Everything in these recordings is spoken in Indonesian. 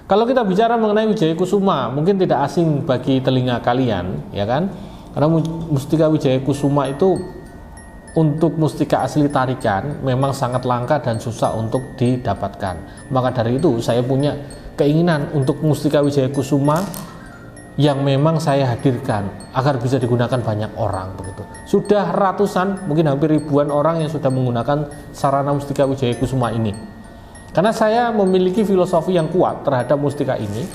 Kalau kita bicara mengenai Wijaya Kusuma, mungkin tidak asing bagi telinga kalian, ya kan? Karena mustika Wijaya Kusuma itu untuk mustika asli tarikan memang sangat langka dan susah untuk didapatkan. Maka dari itu saya punya keinginan untuk mustika Wijaya Kusuma yang memang saya hadirkan agar bisa digunakan banyak orang begitu. Sudah ratusan, mungkin hampir ribuan orang yang sudah menggunakan sarana mustika Wijaya Kusuma ini. Karena saya memiliki filosofi yang kuat terhadap mustika ini,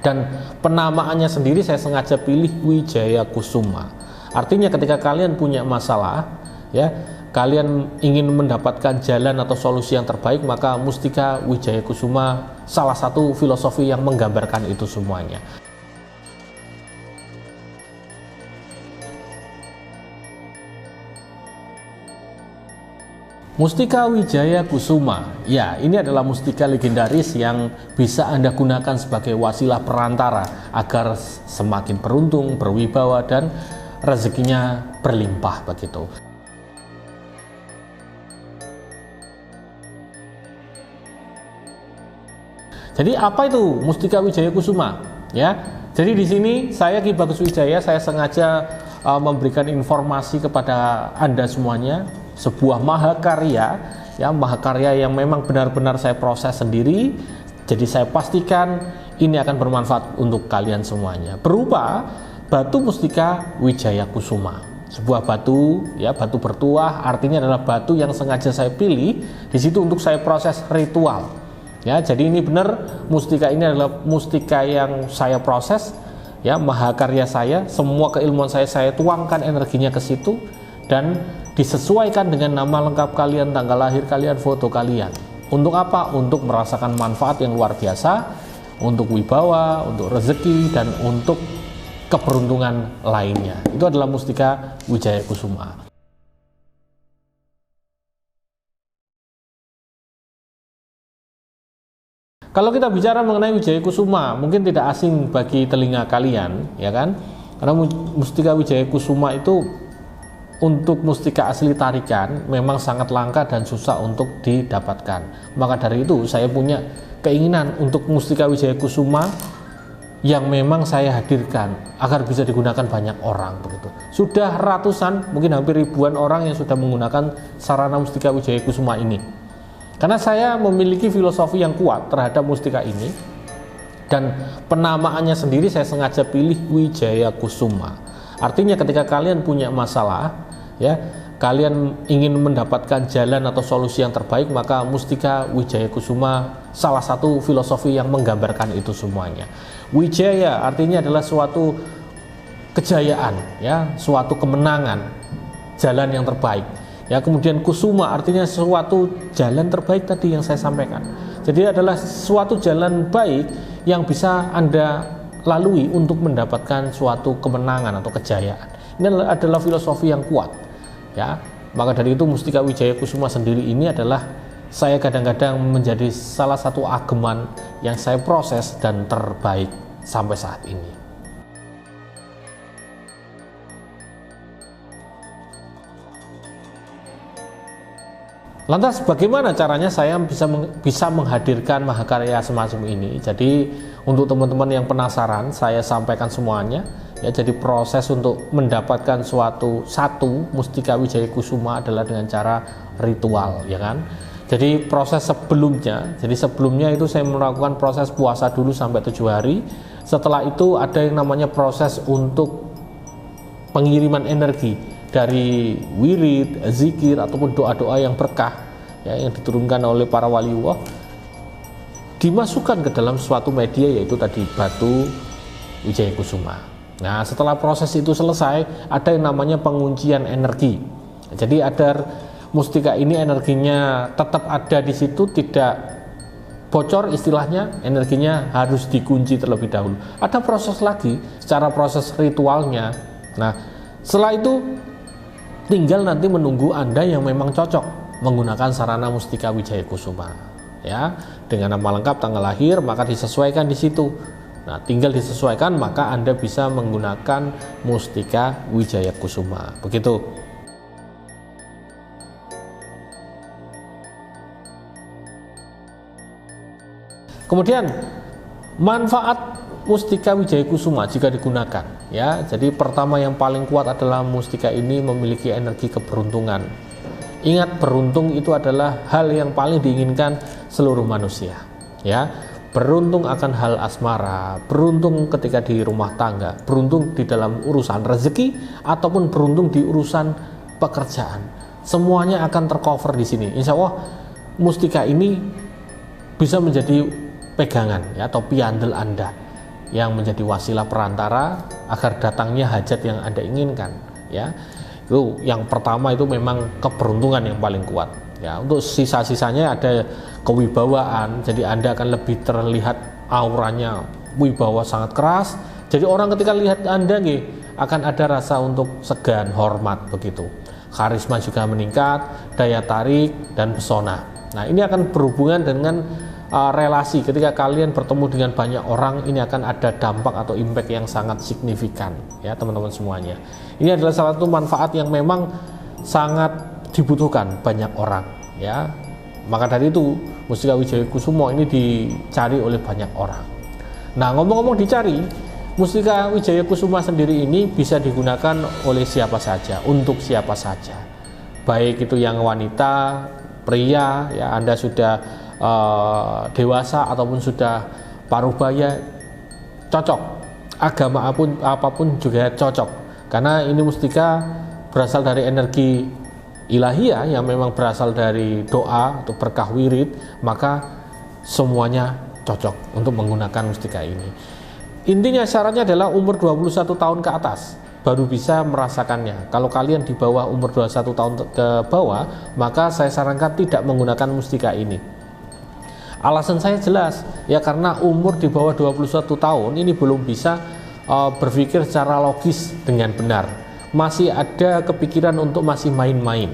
dan penamaannya sendiri saya sengaja pilih Wijaya Kusuma. Artinya ketika kalian punya masalah, ya, kalian ingin mendapatkan jalan atau solusi yang terbaik, maka mustika Wijaya Kusuma salah satu filosofi yang menggambarkan itu semuanya. Mustika Wijaya Kusuma, ya, ini adalah mustika legendaris yang bisa Anda gunakan sebagai wasilah perantara agar semakin beruntung, berwibawa, dan rezekinya berlimpah begitu. Jadi apa itu mustika Wijaya Kusuma? Ya, jadi di sini saya Ki Bagus Wijaya, saya sengaja memberikan informasi kepada Anda semuanya, sebuah mahakarya, ya, mahakarya yang memang benar-benar saya proses sendiri. Jadi saya pastikan ini akan bermanfaat untuk kalian semuanya. Berupa batu mustika Wijaya Kusuma, sebuah batu, ya, batu bertuah, artinya adalah batu yang sengaja saya pilih di situ untuk saya proses ritual. Ya, jadi ini benar, mustika ini adalah mustika yang saya proses, ya, mahakarya saya, semua keilmuan saya tuangkan energinya ke situ dan disesuaikan dengan nama lengkap kalian, tanggal lahir kalian, foto kalian. Untuk apa? Untuk merasakan manfaat yang luar biasa, untuk wibawa, untuk rezeki, dan untuk keberuntungan lainnya. Itu adalah mustika Wijaya Kusuma. Kalau kita bicara mengenai Wijaya Kusuma, mungkin tidak asing bagi telinga kalian, ya kan? Karena mustika Wijaya Kusuma itu untuk mustika asli tarikan memang sangat langka dan susah untuk didapatkan. Maka dari itu saya punya keinginan untuk mustika Wijaya Kusuma yang memang saya hadirkan agar bisa digunakan banyak orang begitu. Sudah ratusan, mungkin hampir ribuan orang yang sudah menggunakan sarana mustika Wijaya Kusuma ini. Karena saya memiliki filosofi yang kuat terhadap mustika ini, dan penamaannya sendiri saya sengaja pilih Wijaya Kusuma. Artinya ketika kalian punya masalah, ya, kalian ingin mendapatkan jalan atau solusi yang terbaik, maka mustika Wijaya Kusuma salah satu filosofi yang menggambarkan itu semuanya. Wijaya artinya adalah suatu kejayaan, ya, suatu kemenangan, jalan yang terbaik. Ya, kemudian Kusuma artinya suatu jalan terbaik tadi yang saya sampaikan. Jadi adalah suatu jalan baik yang bisa Anda lalui untuk mendapatkan suatu kemenangan atau kejayaan. Ini adalah filosofi yang kuat, ya. Maka dari itu mustika Wijaya Kusuma sendiri ini adalah saya kadang-kadang menjadi salah satu ageman yang saya proses dan terbaik sampai saat ini. Lantas bagaimana caranya saya bisa menghadirkan mahakarya semacam ini? Jadi untuk teman-teman yang penasaran, saya sampaikan semuanya. Ya, jadi proses untuk mendapatkan satu mustika Wijaya Kusuma adalah dengan cara ritual, ya kan? Jadi proses sebelumnya itu saya melakukan proses puasa dulu sampai 7 hari. Setelah itu ada yang namanya proses untuk pengiriman energi dari wirid, zikir, ataupun doa-doa yang berkah, ya, yang diturunkan oleh para waliullah, dimasukkan ke dalam suatu media, yaitu tadi batu Wijaya Kusuma. Nah, setelah proses itu selesai, ada yang namanya penguncian energi. Jadi agar mustika ini energinya tetap ada di situ, tidak bocor istilahnya, energinya harus dikunci terlebih dahulu. Ada proses lagi secara proses ritualnya. Nah, setelah itu tinggal nanti menunggu Anda yang memang cocok menggunakan sarana mustika Wijaya Kusuma, ya, dengan nama lengkap, tanggal lahir, maka disesuaikan di situ. Nah, tinggal disesuaikan, maka Anda bisa menggunakan mustika Wijaya Kusuma. Begitu. Kemudian Manfaat mustika Wijaya Kusuma jika digunakan, ya. Jadi pertama yang paling kuat adalah mustika ini memiliki energi keberuntungan. Ingat, beruntung itu adalah hal yang paling diinginkan seluruh manusia, ya. Beruntung akan hal asmara, beruntung ketika di rumah tangga, beruntung di dalam urusan rezeki, ataupun beruntung di urusan pekerjaan. Semuanya akan tercover di sini. Insya Allah mustika ini bisa menjadi pegangan, ya, atau piandel Anda yang menjadi wasilah perantara agar datangnya hajat yang Anda inginkan, ya. Itu yang pertama, itu memang keberuntungan yang paling kuat, ya. Untuk sisa-sisanya ada kewibawaan, jadi Anda akan lebih terlihat auranya wibawa sangat keras. Jadi orang ketika lihat Anda akan ada rasa untuk segan, hormat begitu. Karisma juga meningkat, daya tarik dan pesona. Nah, ini akan berhubungan dengan relasi. Ketika kalian bertemu dengan banyak orang, ini akan ada dampak atau impact yang sangat signifikan, ya teman-teman semuanya. Ini adalah salah satu manfaat yang memang sangat dibutuhkan banyak orang, ya. Maka dari itu mustika Wijaya Kusuma ini dicari oleh banyak orang. Nah, ngomong-ngomong dicari, mustika Wijaya Kusuma sendiri ini bisa digunakan oleh siapa saja, untuk siapa saja, baik itu yang wanita, pria, ya, Anda sudah dewasa ataupun sudah parubaya, cocok. Agama apapun juga cocok, karena ini mustika berasal dari energi ilahiyah yang memang berasal dari doa atau berkah wirid, maka semuanya cocok untuk menggunakan mustika ini. Intinya syaratnya adalah umur 21 tahun ke atas baru bisa merasakannya. Kalau kalian di bawah umur 21 tahun ke bawah, maka saya sarankan tidak menggunakan mustika ini. Alasan saya jelas, ya, karena umur di bawah 21 tahun ini belum bisa berpikir secara logis dengan benar. Masih ada kepikiran untuk masih main-main.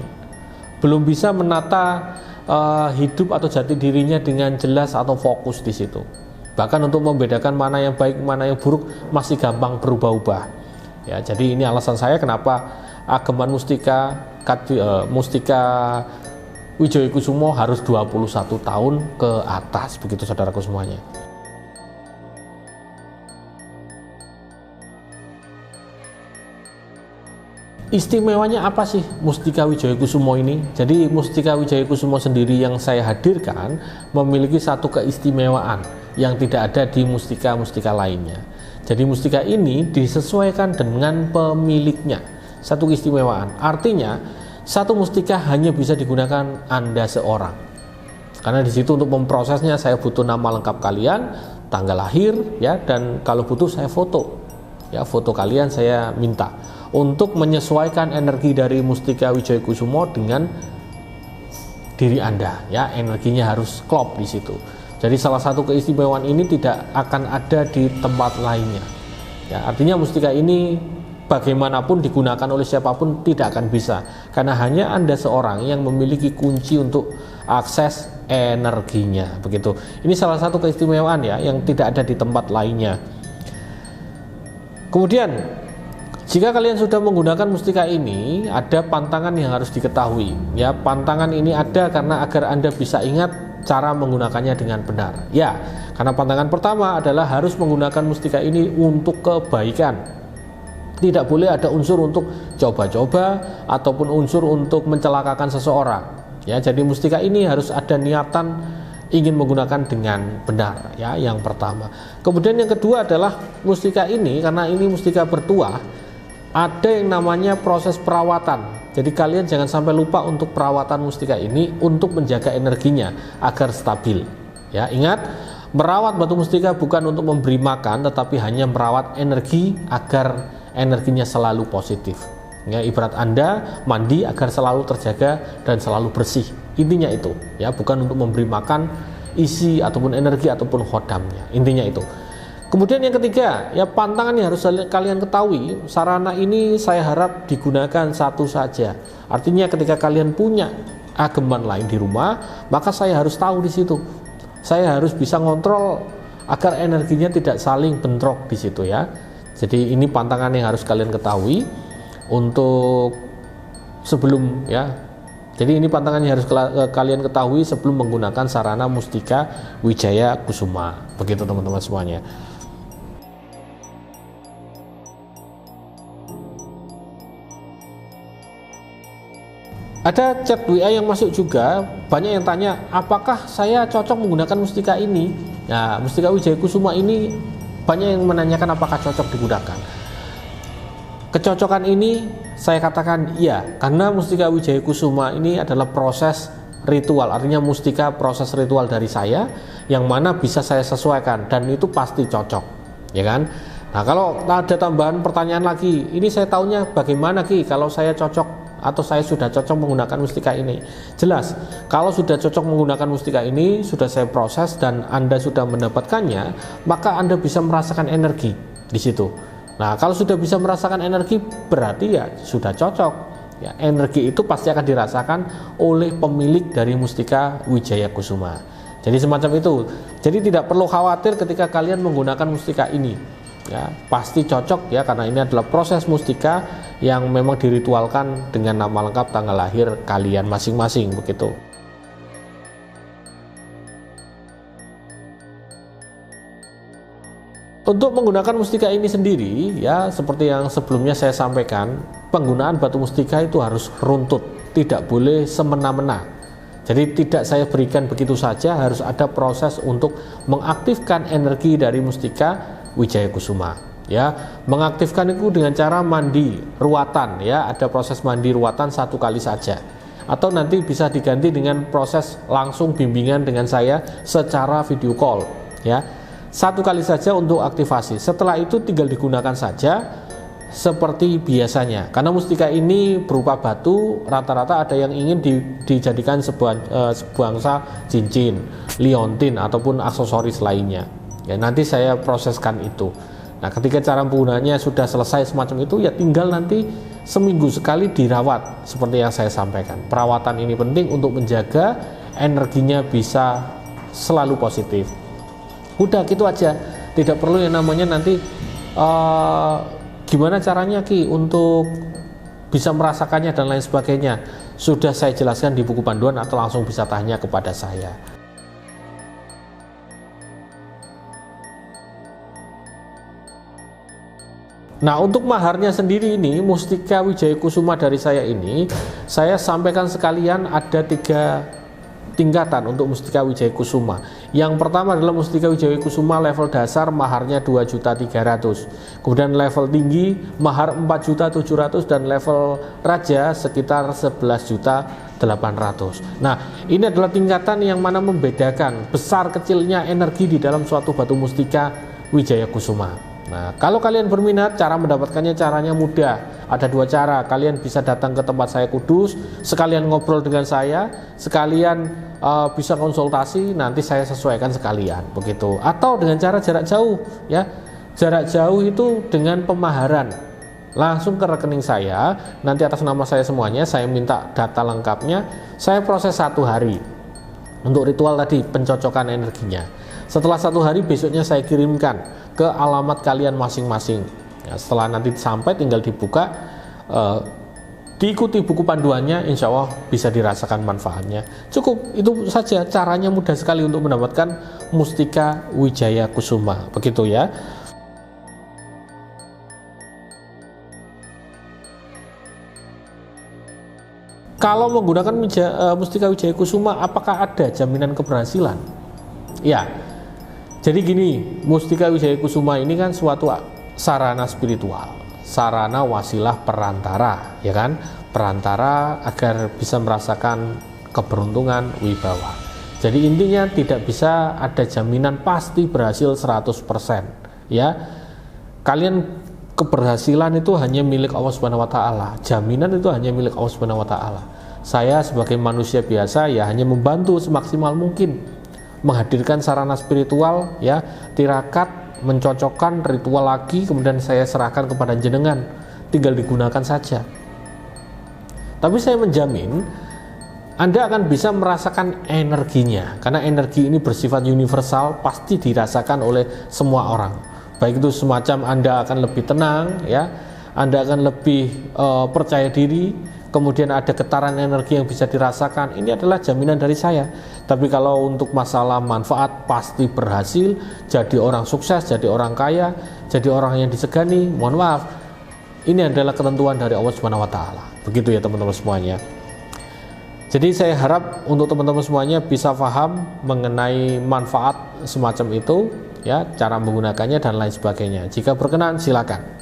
Belum bisa menata hidup atau jati dirinya dengan jelas atau fokus di situ. Bahkan untuk membedakan mana yang baik, mana yang buruk masih gampang berubah-ubah. Ya, jadi ini alasan saya kenapa ageman mustika Wijaya Kusuma harus 21 tahun ke atas, begitu saudaraku semuanya. Istimewanya apa sih mustika Wijaya Kusuma ini? Jadi mustika Wijaya Kusuma sendiri yang saya hadirkan memiliki satu keistimewaan yang tidak ada di mustika-mustika lainnya. Jadi mustika ini disesuaikan dengan pemiliknya, satu keistimewaan. Artinya satu mustika hanya bisa digunakan Anda seorang, karena di situ untuk memprosesnya saya butuh nama lengkap kalian, tanggal lahir, ya, dan kalau butuh saya foto, ya, foto kalian saya minta untuk menyesuaikan energi dari mustika Wijaya Kusuma dengan diri Anda, ya, energinya harus klop di situ. Jadi salah satu keistimewaan ini tidak akan ada di tempat lainnya, ya. Artinya mustika ini bagaimanapun digunakan oleh siapapun tidak akan bisa, karena hanya Anda seorang yang memiliki kunci untuk akses energinya, begitu. Ini salah satu keistimewaan, ya, yang tidak ada di tempat lainnya. Kemudian jika kalian sudah menggunakan mustika ini, ada pantangan yang harus diketahui, ya. Pantangan ini ada karena agar Anda bisa ingat cara menggunakannya dengan benar, ya. Karena pantangan pertama adalah harus menggunakan mustika ini untuk kebaikan. Tidak boleh ada unsur untuk coba-coba ataupun unsur untuk mencelakakan seseorang, ya. Jadi mustika ini harus ada niatan ingin menggunakan dengan benar, ya, yang pertama. Kemudian yang kedua adalah mustika ini, karena ini mustika bertuah, ada yang namanya proses perawatan. Jadi kalian jangan sampai lupa untuk perawatan mustika ini untuk menjaga energinya agar stabil, ya. Ingat, merawat batu mustika bukan untuk memberi makan, tetapi hanya merawat energi agar energinya selalu positif, ya. Ibarat Anda mandi agar selalu terjaga dan selalu bersih, intinya itu, ya, bukan untuk memberi makan isi ataupun energi ataupun khodamnya, intinya itu. Kemudian yang ketiga, ya, pantangan yang harus kalian ketahui, sarana ini saya harap digunakan satu saja. Artinya ketika kalian punya ageman lain di rumah, maka saya harus tahu di situ, saya harus bisa ngontrol agar energinya tidak saling bentrok di situ, ya. Jadi ini pantangan yang harus kalian ketahui untuk sebelum, ya, Jadi ini pantangan yang harus kalian ketahui sebelum menggunakan sarana Mustika Wijaya Kusuma. Begitu teman-teman semuanya. Ada chat WA yang masuk juga, banyak yang tanya apakah saya cocok menggunakan mustika ini. Nah, Mustika Wijaya Kusuma ini banyak yang menanyakan apakah cocok digunakan. Kecocokan ini saya katakan iya, karena Mustika Wijaya Kusuma ini adalah proses ritual, artinya mustika proses ritual dari saya yang mana bisa saya sesuaikan dan itu pasti cocok, ya kan? Nah, kalau ada tambahan pertanyaan lagi, ini saya tahunya bagaimana Ki kalau saya cocok atau saya sudah cocok menggunakan mustika ini? Jelas, kalau sudah cocok menggunakan mustika ini, sudah saya proses dan Anda sudah mendapatkannya, maka Anda bisa merasakan energi di situ. Nah, kalau sudah bisa merasakan energi, berarti ya sudah cocok. Ya, energi itu pasti akan dirasakan oleh pemilik dari Mustika Wijaya Kusuma. Jadi semacam itu. Jadi tidak perlu khawatir ketika kalian menggunakan mustika ini. Ya, pasti cocok ya, karena ini adalah proses mustika yang memang diritualkan dengan nama lengkap, tanggal lahir kalian masing-masing begitu. Untuk menggunakan mustika ini sendiri ya, seperti yang sebelumnya saya sampaikan, penggunaan batu mustika itu harus runtut, tidak boleh semena-mena. Jadi tidak saya berikan begitu saja, harus ada proses untuk mengaktifkan energi dari Mustika Wijaya Kusuma. Ya, mengaktifkan itu dengan cara mandi ruatan ya, ada proses mandi ruatan 1 kali saja. Atau nanti bisa diganti dengan proses langsung bimbingan dengan saya secara video call ya. 1 kali saja untuk aktivasi. Setelah itu tinggal digunakan saja seperti biasanya. Karena mustika ini berupa batu, rata-rata ada yang ingin dijadikan sebangsa cincin, liontin ataupun aksesoris lainnya. Ya, nanti saya proseskan itu. Nah, ketika cara penggunaannya sudah selesai semacam itu, ya tinggal nanti seminggu sekali dirawat seperti yang saya sampaikan. Perawatan ini penting untuk menjaga energinya bisa selalu positif. Udah gitu aja, tidak perlu yang namanya nanti gimana caranya Ki untuk bisa merasakannya dan lain sebagainya. Sudah saya jelaskan di buku panduan atau langsung bisa tanya kepada saya. Nah, untuk maharnya sendiri ini, Mustika Wijaya Kusuma dari saya ini, saya sampaikan sekalian ada 3 tingkatan untuk Mustika Wijaya Kusuma. Yang pertama adalah Mustika Wijaya Kusuma level dasar, maharnya 2.300.000. Kemudian level tinggi mahar 4.700.000 dan level raja sekitar 11.800.000. Nah, ini adalah tingkatan yang mana membedakan besar kecilnya energi di dalam suatu batu Mustika Wijaya Kusuma. Nah, kalau kalian berminat, cara mendapatkannya caranya mudah. Ada 2 cara. Kalian bisa datang ke tempat saya Kudus, sekalian ngobrol dengan saya, sekalian bisa konsultasi, nanti saya sesuaikan sekalian begitu. Atau dengan cara jarak jauh ya. Jarak jauh itu dengan pemaharan. Langsung ke rekening saya, nanti atas nama saya semuanya, saya minta data lengkapnya, saya proses 1 hari. Untuk ritual tadi, pencocokan energinya. Setelah 1 hari, besoknya saya kirimkan ke alamat kalian masing-masing ya, setelah nanti sampai tinggal dibuka, diikuti buku panduannya, insya Allah bisa dirasakan manfaatnya. Cukup itu saja, caranya mudah sekali untuk mendapatkan Mustika Wijaya Kusuma begitu ya. Kalau menggunakan Mustika Wijaya Kusuma, apakah ada jaminan keberhasilan? Ya, jadi gini, Mustika Wijaya Kusuma ini kan suatu sarana spiritual, sarana wasilah perantara, ya kan? Perantara agar bisa merasakan keberuntungan, wibawa. Jadi intinya tidak bisa ada jaminan pasti berhasil 100%, ya. Kalian keberhasilan itu hanya milik Allah Subhanahu wa taala. Jaminan itu hanya milik Allah Subhanahu wa taala. Saya sebagai manusia biasa ya hanya membantu semaksimal mungkin, menghadirkan sarana spiritual ya, tirakat, mencocokkan ritual lagi, kemudian saya serahkan kepada jenengan, tinggal digunakan saja. Tapi saya menjamin Anda akan bisa merasakan energinya, karena energi ini bersifat universal, pasti dirasakan oleh semua orang. Baik itu semacam Anda akan lebih tenang ya, Anda akan lebih percaya diri, kemudian ada getaran energi yang bisa dirasakan, ini adalah jaminan dari saya. Tapi kalau untuk masalah manfaat, pasti berhasil, jadi orang sukses, jadi orang kaya, jadi orang yang disegani, mohon maaf, ini adalah ketentuan dari Allah Subhanahu wa Ta'ala. Begitu ya teman-teman semuanya. Jadi saya harap untuk teman-teman semuanya bisa paham mengenai manfaat semacam itu, ya, cara menggunakannya dan lain sebagainya. Jika berkenan silakan.